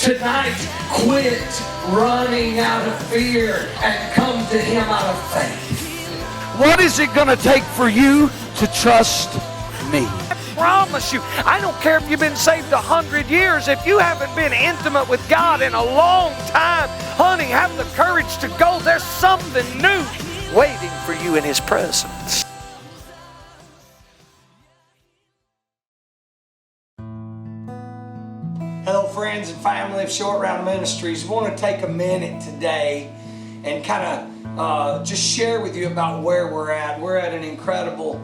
Tonight, quit running out of fear and come to Him out of faith. What is it going to take for you to trust me? I promise you, I don't care if you've been saved 100 years, if you haven't been intimate with God in a long time, honey, have the courage to go. There's something new waiting for you in His presence. Hello friends and family of Short Round Ministries. I want to take a minute today and kind of just share with you about where we're at. We're at an incredible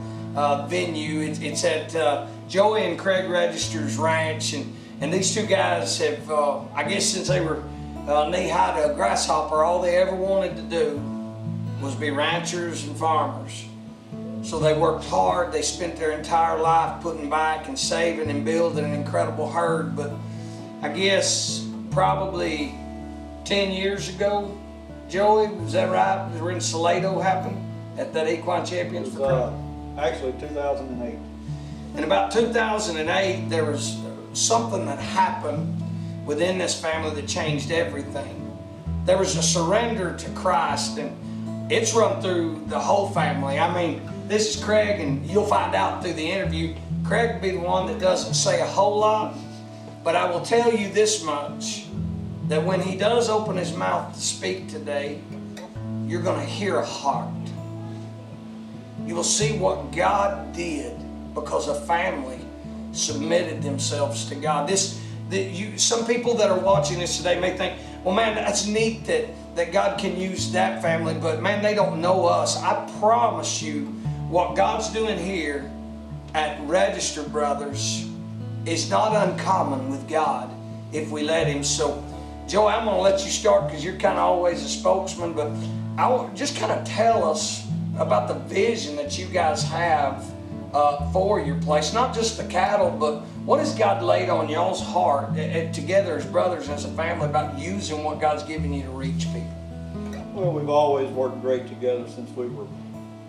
venue. It's at Joey and Craig Register's ranch, and these two guys have, I guess since they were knee-high to a grasshopper, all they ever wanted to do was be ranchers and farmers. So they worked hard. They spent their entire life putting back and saving and building an incredible herd. But I guess probably 10 years ago, Joey, was that right? We're in Salado happened at that Equine Champions for Christ? Actually 2008. In about 2008, there was something that happened within this family that changed everything. There was a surrender to Christ, and it's run through the whole family. I mean, this is Craig, and you'll find out through the interview, Craig will be the one that doesn't say a whole lot. But I will tell you this much, that when he does open his mouth to speak today, you're going to hear a heart. You will see what God did because a family submitted themselves to God. Some people that are watching this today may think, well man, that's neat that God can use that family, but man, they don't know us. I promise you, what God's doing here at Register Brothers is not uncommon with God if we let Him. So, Joe, I'm going to let you start because you're kind of always a spokesman, but I want just kind of tell us about the vision that you guys have for your place. Not just the cattle, but what has God laid on y'all's heart together as brothers and as a family about using what God's given you to reach people? Well, we've always worked great together since we were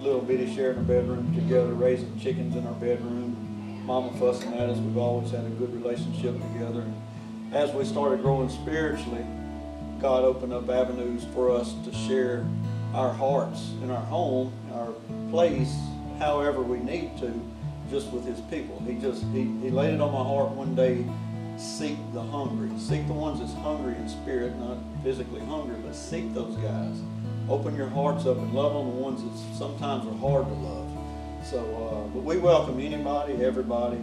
little bitty, sharing a bedroom together, raising chickens in our bedroom. Mama fussing at us, we've always had a good relationship together. And as we started growing spiritually, God opened up avenues for us to share our hearts in our home, our place, however we need to, just with His people. He laid it on my heart one day, seek the hungry. Seek the ones that's hungry in spirit, not physically hungry, but seek those guys. Open your hearts up and love on the ones that sometimes are hard to love. So, but we welcome anybody, everybody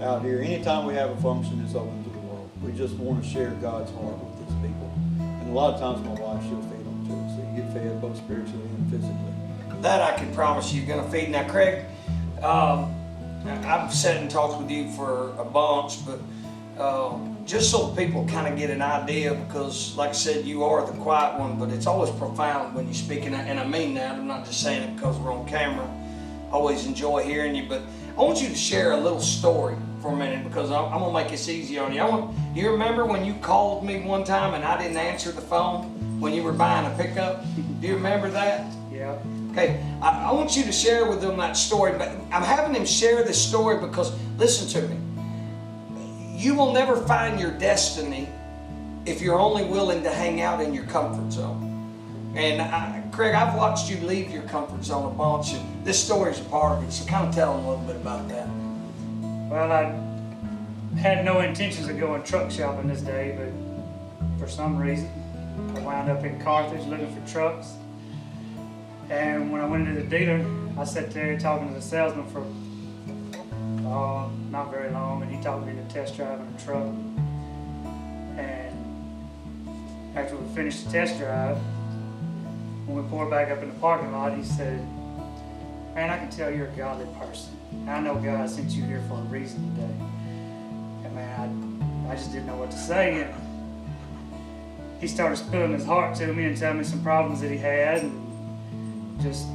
out here. Anytime we have a function, it's open to the world. We just want to share God's heart with His people. And a lot of times my wife, she'll feed them too. So you get fed both spiritually and physically. That I can promise you're going to feed. Now, Craig, I've sat and talked with you for a bunch, but just so people kind of get an idea, because like I said, you are the quiet one, but it's always profound when you speak, and I mean that. I'm not just saying it because we're on camera. I always enjoy hearing you, but I want you to share a little story for a minute, because I'm going to make this easy on you. You remember when you called me one time and I didn't answer the phone when you were buying a pickup? Do you remember that? Yeah. Okay, I want you to share with them that story, but I'm having him share this story because, listen to me, you will never find your destiny if you're only willing to hang out in your comfort zone. And Craig, I've watched you leave your comfort zone a bunch, and this story's a part of it, so kind of tell them a little bit about that. Well, I had no intentions of going truck shopping this day, but for some reason, I wound up in Carthage looking for trucks. And when I went into the dealer, I sat there talking to the salesman for not very long, and he talked me into test driving a truck. And after we finished the test drive, when we pulled back up in the parking lot, he said, "Man, I can tell you're a godly person. I know God sent you here for a reason today." And man, I just didn't know what to say. And he started spilling his heart to me and telling me some problems that he had, and just,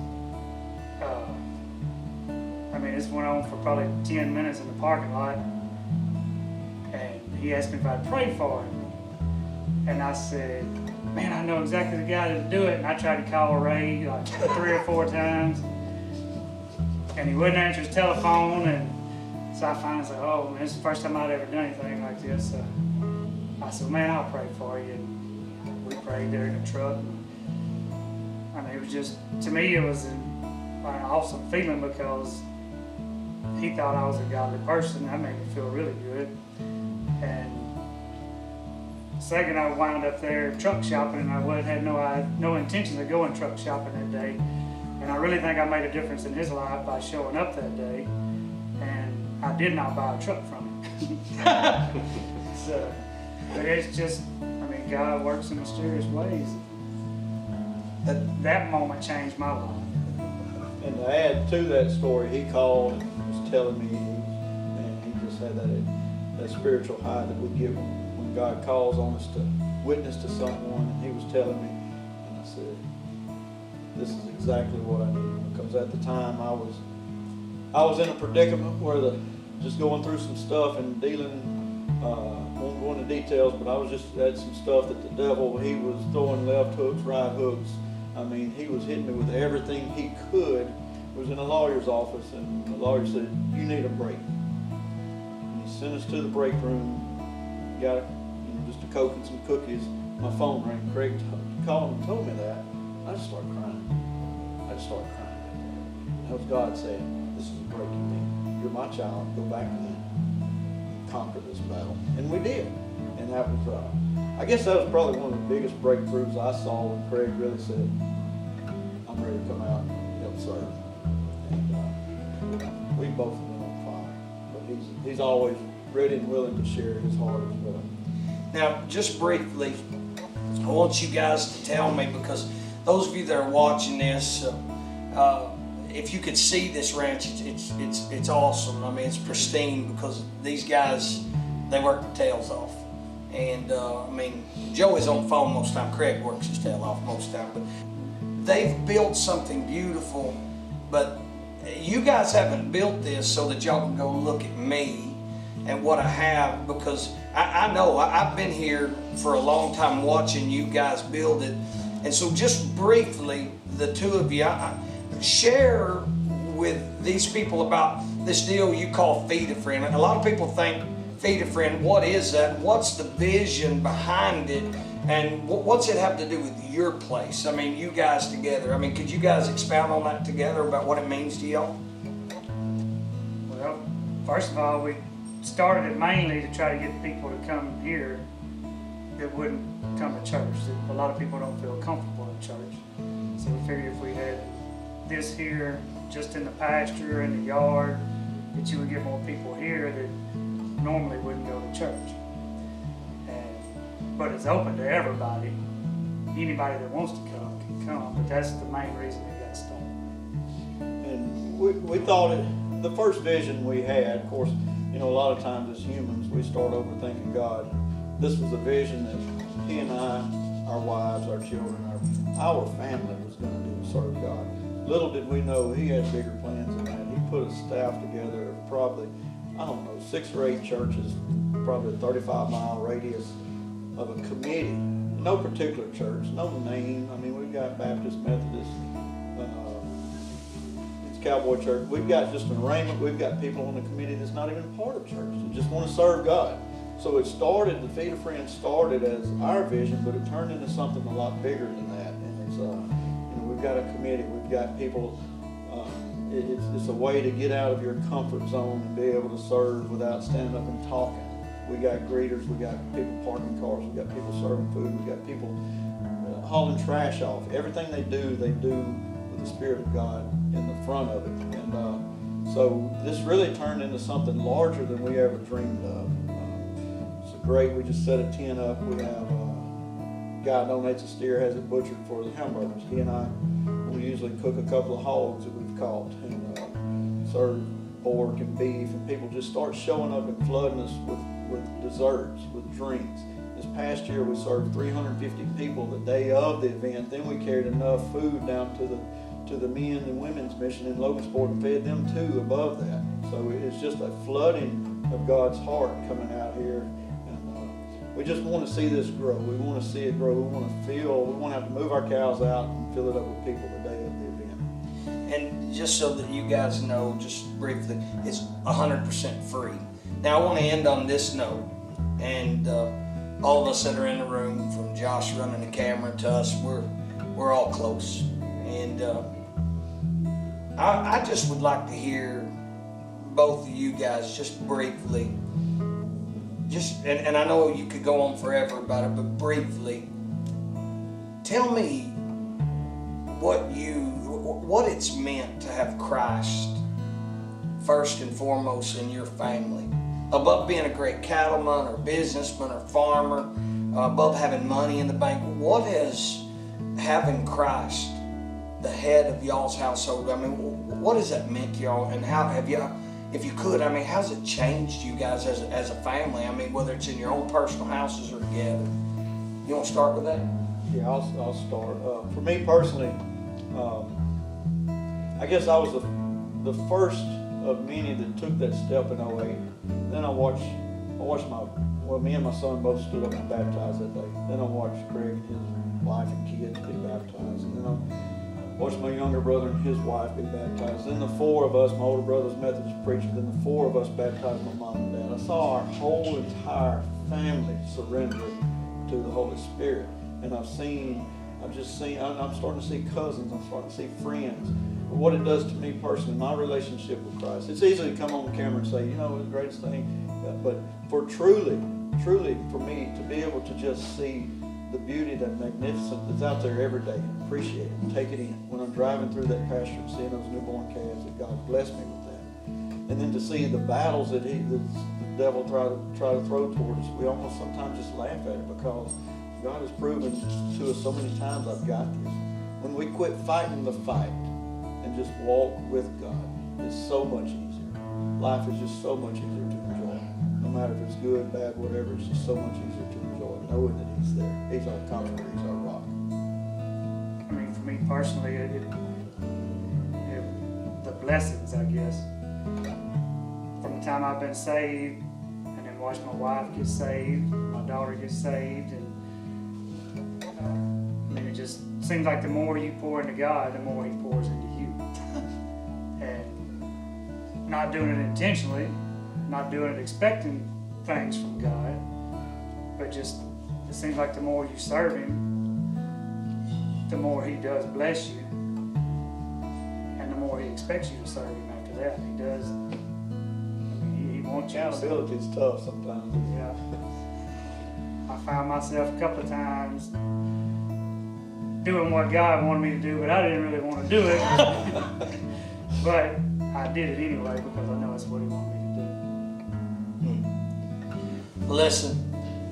this went on for probably 10 minutes in the parking lot. And he asked me if I'd pray for him. And I said, "Man, I know exactly the guy to do it." And I tried to call Ray like 3 or 4 times, and he wouldn't answer his telephone. And so I finally said, "Oh man, this is the first time I'd ever done anything like this." I said, man, I'll pray for you. And we prayed there in the truck. I mean, it was just, to me, it was an awesome feeling because he thought I was a godly person. That made me feel really good. And the second I wound up there truck shopping, and I had no intention of going truck shopping that day. And I really think I made a difference in his life by showing up that day. And I did not buy a truck from him. So, but it's just, I mean, God works in mysterious ways. That moment changed my life. And to add to that story, he called and was telling me, man, he just had that spiritual high that we get when God calls on us to witness to someone. And he was telling me, and I said, this is exactly what I need. Because at the time I was in a predicament where just going through some stuff and dealing, won't go into details, but I was just had some stuff that the devil, he was throwing left hooks, right hooks. I mean, he was hitting me with everything he could. I was in a lawyer's office, and the lawyer said, you need a break. And he sent us to the break room, got just a Coke and some cookies. My phone rang. Craig called and told me that. I just started crying. And that was God saying, this is a break you need. You're my child. Go back and conquer this battle. And we did. And that was, I guess that was probably one of the biggest breakthroughs I saw when Craig really said, I'm ready to come out and help serve. And we both have been on fire. But he's always ready and willing to share his heart as well. Now, just briefly, I want you guys to tell me, because those of you that are watching this, if you could see this ranch, it's awesome. I mean, it's pristine because these guys, they work their tails off. And I mean, Joey's on the phone most of the time. Craig works his tail off most of the time. But they've built something beautiful. But you guys haven't built this so that y'all can go look at me and what I have, because I know I've been here for a long time watching you guys build it. And so just briefly, the two of you, share with these people about this deal you call Feed a Friend. A lot of people think, Feed a Friend, what is that? What's the vision behind it? And what's it have to do with your place? I mean, you guys together. I mean, could you guys expound on that together about what it means to y'all? Well, first of all, we started it mainly to try to get people to come here that wouldn't come to church. A lot of people don't feel comfortable in church. So we figured if we had this here just in the pasture, in the yard, that you would get more people here that normally wouldn't go to church. But it's open to everybody. Anybody that wants to come can come, but that's the main reason it got started. And we thought the first vision we had, of course, a lot of times as humans, we start overthinking God. This was a vision that he and I, our wives, our children, our family was going to do to serve God. Little did we know he had bigger plans than that. He put a staff together of probably, 6 or 8 churches, probably a 35-mile radius of a committee. No particular church, no name. I mean, we've got Baptist, Methodist, it's Cowboy Church. We've got just an arraignment. We've got people on the committee that's not even part of church. They just want to serve God. So it started, the Feed a Friend started as our vision, but it turned into something a lot bigger than that. And it's, we've got a committee. We've got people. It's a way to get out of your comfort zone and be able to serve without standing up and talking. We got greeters, we got people parking cars, we got people serving food, we got people hauling trash off. Everything they do with the Spirit of God in the front of it. And so this really turned into something larger than we ever dreamed of. It's great. We just set a tent up. We have a guy donates a steer, has it butchered for the hamburgers. He and I, we usually cook a couple of hogs that we've caught and serve pork and beef, and people just start showing up and flooding us with desserts, with drinks. This past year we served 350 people the day of the event. Then we carried enough food down to the men and women's mission in Logansport and fed them too above that. So it's just a flooding of God's heart coming out here. And we just want to see this grow. We want to see it grow. We want to have to move our cows out and fill it up with people the day of the event. And just so that you guys know, just briefly, it's 100% free. Now I want to end on this note, and all of us that are in the room, from Josh running the camera to us, we're all close. And I just would like to hear both of you guys just briefly, and I know you could go on forever about it, but briefly, tell me what it's meant to have Christ first and foremost in your family, above being a great cattleman or businessman or farmer, above having money in the bank. What has having Christ, the head of y'all's household, I mean, what has that meant to y'all, and how have y'all, if you could, I mean, how's it changed you guys as a family? I mean, whether it's in your own personal houses or together. You want to start with that? Yeah, I'll start. For me personally, I guess I was the first of many that took that step in 08. Then I watched me and my son both stood up and baptized that day. Then I watched Craig and his wife and kids be baptized. And then I watched my younger brother and his wife be baptized. Then the four of us, my older brother's Methodist preacher, then the four of us baptized my mom and dad. I saw our whole entire family surrender to the Holy Spirit. And I'm starting to see cousins, I'm starting to see friends. But what it does to me personally, my relationship with Christ, it's easy to come on the camera and say, you know, it's the greatest thing. But for truly for me to be able to just see the beauty, that magnificence that's out there every day, and appreciate it and take it in. When I'm driving through that pasture and seeing those newborn calves, that God blessed me with that. And then to see the battles that the devil try to throw towards us, we almost sometimes just laugh at it, because God has proven to us so many times, I've got this. When we quit fighting the fight and just walk with God, it's so much easier. Life is just so much easier to enjoy. No matter if it's good, bad, whatever, it's just so much easier to enjoy, knowing that He's there. He's our comforter, He's our rock. I mean, for me personally, the blessings, I guess, from the time I've been saved, and then watch my wife get saved, my daughter get saved, and I mean, it just seems like the more you pour into God, the more He pours into you. And not doing it intentionally, not doing it expecting things from God, but just, it seems like the more you serve Him, the more He does bless you, and the more He expects you to serve Him after that. He does. I mean, He wants you to serve. Accountability is tough sometimes. Yeah. I found myself a couple of times doing what God wanted me to do, but I didn't really want to do it. But I did it anyway, because I know it's what He wanted me to do. Listen,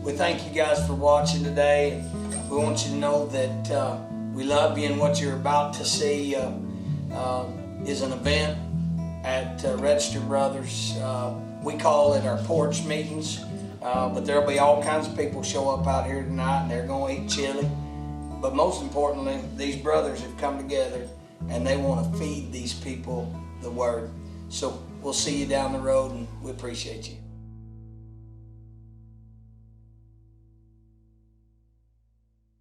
we thank you guys for watching today. We want you to know that we love you, and what you're about to see is an event at Registered Brothers. We call it our porch meetings, but there'll be all kinds of people show up out here tonight, and they're going to eat chili. But most importantly, these brothers have come together, and they want to feed these people the Word. So we'll see you down the road, and we appreciate you.